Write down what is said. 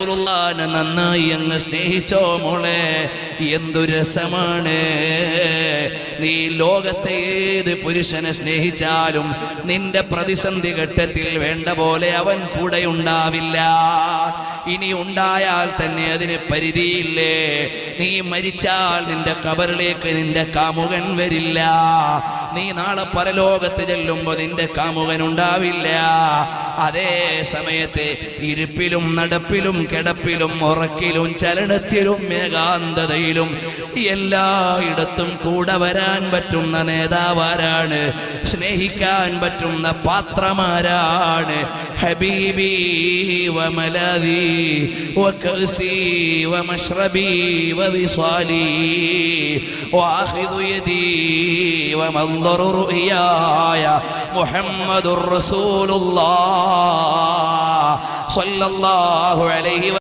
റസൂലുള്ളാഹിനെ നന്നായി അങ്ങ് സ്നേഹിച്ചോ മോളെ. എന്തു രസമാണ്! നീ ലോകത്തെ ഏത് പുരുഷനെ സ്നേഹിച്ചാലും നിന്റെ പ്രതിസന്ധി ഘട്ടത്തിൽ വേണ്ട പോലെ അവൻ കൂടെ ഉണ്ടാവില്ല. ഇനി ഉണ്ടായാൽ തന്നെ അതിന് പരിധിയില്ലേ. നീ മരിച്ചാൽ നിന്റെ ഖബറിലേക്ക് നിന്റെ കാമുകൻ വരില്ല. നീ നാളെ പരലോകത്ത് ചെല്ലുമ്പോൾ നിന്റെ കാമുകൻ ഉണ്ടാവില്ല. അതേ സമയത്ത് ഇരിപ്പിലും നടപ്പിലും കിടപ്പിലും ഉറക്കിലും ചലനത്തിലും ഏകാന്തതയിലും എല്ലായിടത്തും കൂടെ വരാൻ പറ്റുന്ന നേതാവാരാണ്? സ്നേഹിക്കാൻ പറ്റുന്ന പാത്രമാരാണ്? ഹബീബി വമലാദി വകഅസി വമശ്റബി വവിസാലി വആഖിദു യദി വമൻദറു റുയായ മുഹമ്മദുർ റസൂലുള്ളാഹ് സ്വല്ലല്ലാഹു അലൈഹി